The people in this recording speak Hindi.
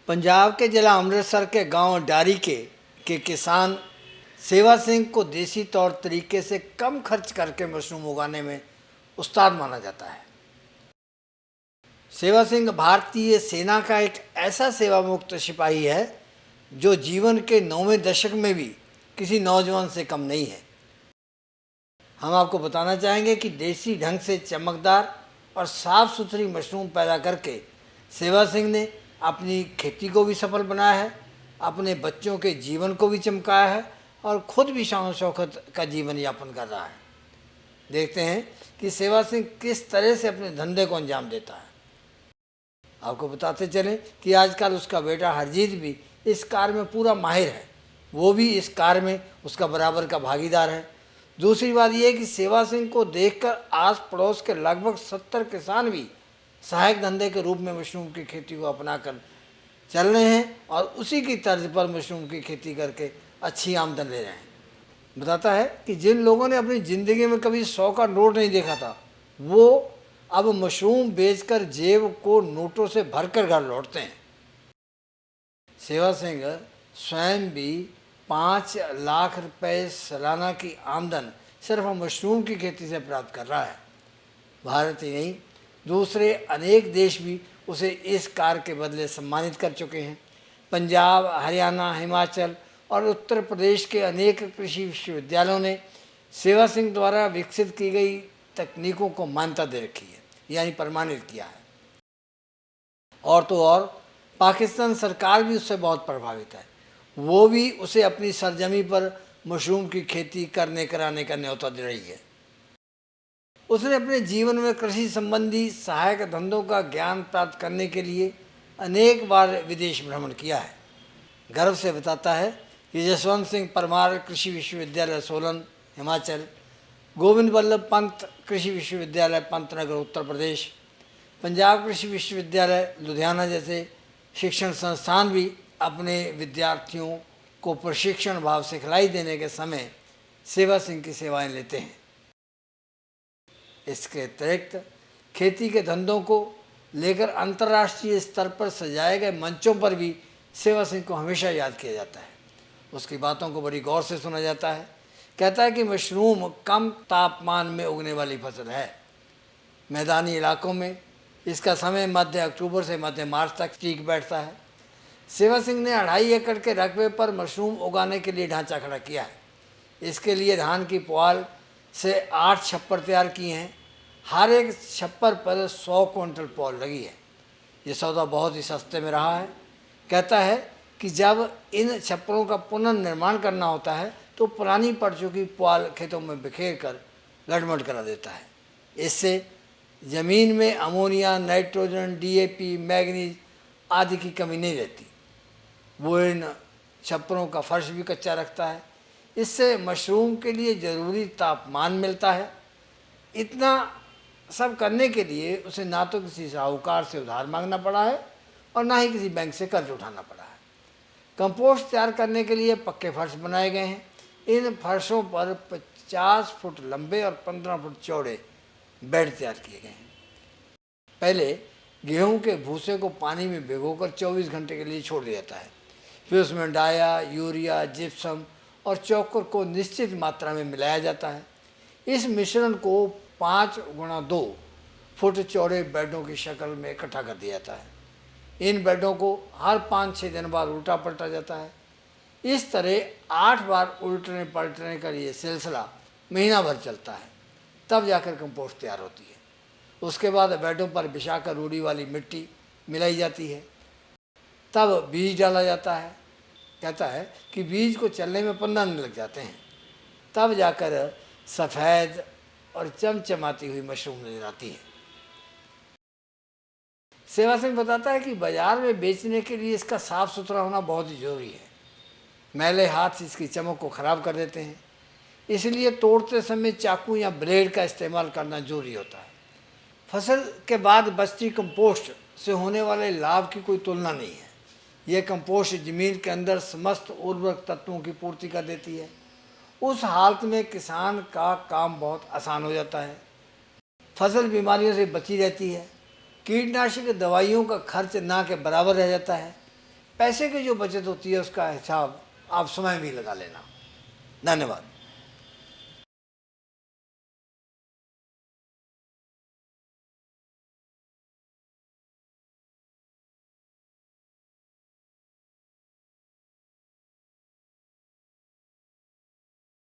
पंजाब के जिला अमृतसर के गांव डारी के किसान सेवा सिंह को देसी तौर तरीके से कम खर्च करके मशरूम उगाने में उस्ताद माना जाता है। सेवा सिंह भारतीय सेना का एक ऐसा सेवामुक्त सिपाही है जो जीवन के 9वें दशक में भी किसी नौजवान से कम नहीं है। हम आपको बताना चाहेंगे कि देसी ढंग से चमकदार और साफ सुथरी मशरूम पैदा करके सेवा सिंह ने अपनी खेती को भी सफल बनाया है, अपने बच्चों के जीवन को भी चमकाया है और खुद भी शान शौकत का जीवन यापन कर रहा है। देखते हैं कि सेवा सिंह किस तरह से अपने धंधे को अंजाम देता है। आपको बताते चलें कि आजकल उसका बेटा हरजीत भी इस कार्य में पूरा माहिर है, वो भी इस कार्य में उसका बराबर का भागीदार है। दूसरी बात यह है कि सेवा सिंह को देखकर आस पड़ोस के लगभग 70 किसान भी सहायक धंधे के रूप में मशरूम की खेती को अपनाकर चल रहे हैं और उसी की तर्ज पर मशरूम की खेती करके अच्छी आमदन ले रहे हैं। बताता है कि जिन लोगों ने अपनी ज़िंदगी में कभी 100 का नोट नहीं देखा था, वो अब मशरूम बेचकर जेब को नोटों से भरकर घर लौटते हैं। सेवा सिंह स्वयं भी 5 लाख रुपए सालाना की आमदन सिर्फ मशरूम की खेती से प्राप्त कर रहा है। भारत ही नहीं, दूसरे अनेक देश भी उसे इस कार्य के बदले सम्मानित कर चुके हैं। पंजाब, हरियाणा, हिमाचल और उत्तर प्रदेश के अनेक कृषि विश्वविद्यालयों ने सेवा सिंह द्वारा विकसित की गई तकनीकों को मान्यता दे रखी है, यानी प्रमाणित किया है। और तो और पाकिस्तान सरकार भी उससे बहुत प्रभावित है, वो भी उसे अपनी सरजमी पर मशरूम की खेती कराने का न्योता दे रही है। उसने अपने जीवन में कृषि संबंधी सहायक धंधों का ज्ञान प्राप्त करने के लिए अनेक बार विदेश भ्रमण किया है। गर्व से बताता है कि जसवंत सिंह परमार कृषि विश्वविद्यालय सोलन हिमाचल, गोविंद वल्लभ पंत कृषि विश्वविद्यालय पंतनगर उत्तर प्रदेश, पंजाब कृषि विश्वविद्यालय लुधियाना जैसे शिक्षण संस्थान भी अपने विद्यार्थियों को प्रशिक्षण भाव सिखलाई देने के समय सेवा सिंह की सेवाएं लेते हैं। इसके अतिरिक्त खेती के धंधों को लेकर अंतर्राष्ट्रीय स्तर पर सजाए गए मंचों पर भी सेवा सिंह को हमेशा याद किया जाता है। उसकी बातों को बड़ी गौर से सुना जाता है। कहता है कि मशरूम कम तापमान में उगने वाली फसल है। मैदानी इलाकों में इसका समय मध्य अक्टूबर से मध्य मार्च तक टिक बैठता है। सेवा सिंह ने 2.5 एकड़ के रकबे पर मशरूम उगाने के लिए ढांचा खड़ा किया है। इसके लिए धान की पुआल से 8 छप्पर तैयार किए हैं। हर एक छप्पर पर 100 क्विंटल पुआल लगी है। ये सौदा बहुत ही सस्ते में रहा है। कहता है कि जब इन छप्परों का पुनर्निर्माण करना होता है तो पुरानी पड़ चुकी पुआल खेतों में बिखेर कर गड़मड़ करा देता है। इससे ज़मीन में अमोनिया, नाइट्रोजन, डीएपी, मैग्नीज आदि की कमी नहीं रहती। वो इन छप्परों का फर्श भी कच्चा रखता है। इससे मशरूम के लिए ज़रूरी तापमान मिलता है। इतना सब करने के लिए उसे ना तो किसी साहूकार से उधार मांगना पड़ा है और ना ही किसी बैंक से कर्ज उठाना पड़ा है। कंपोस्ट तैयार करने के लिए पक्के फर्श बनाए गए हैं। इन फर्शों पर 50 फुट लंबे और 15 फुट चौड़े बेड तैयार किए गए हैं। पहले गेहूं के भूसे को पानी में भिगोकर 24 घंटे के लिए छोड़ दिया जाता है। फिर उसमें डाया, यूरिया, जिप्सम और चोकर को निश्चित मात्रा में मिलाया जाता है। इस मिश्रण को 5 गुणा 2 फुट चौड़े बेडों की शक्ल में इकट्ठा कर दिया जाता है। इन बेडों को हर 5-6 दिन बाद उल्टा पलटा जाता है। इस तरह 8 बार उल्टने पलटने का ये सिलसिला महीना भर चलता है, तब जाकर कंपोस्ट तैयार होती है। उसके बाद बेडों पर बिछाकर रूढ़ी वाली मिट्टी मिलाई जाती है, तब बीज डाला जाता है। कहता है कि बीज को चलने में 15 दिन लग जाते हैं, तब जाकर सफ़ेद और चमचमाती हुई मशरूम नजर आती है। सेवा सिंह बताता है कि बाजार में बेचने के लिए इसका साफ सुथरा होना बहुत ही जरूरी है। मैले हाथ इसकी चमक को ख़राब कर देते हैं, इसलिए तोड़ते समय चाकू या ब्लेड का इस्तेमाल करना जरूरी होता है। फसल के बाद बचती कंपोस्ट से होने वाले लाभ की कोई तुलना नहीं है। यह कंपोस्ट ज़मीन के अंदर समस्त उर्वरक तत्वों की पूर्ति कर देती है। उस हालत में किसान का काम बहुत आसान हो जाता है। फसल बीमारियों से बची रहती है। कीटनाशक दवाइयों का खर्च ना के बराबर रह जाता है। पैसे की जो बचत होती है उसका हिसाब आप समय भी लगा लेना। धन्यवाद।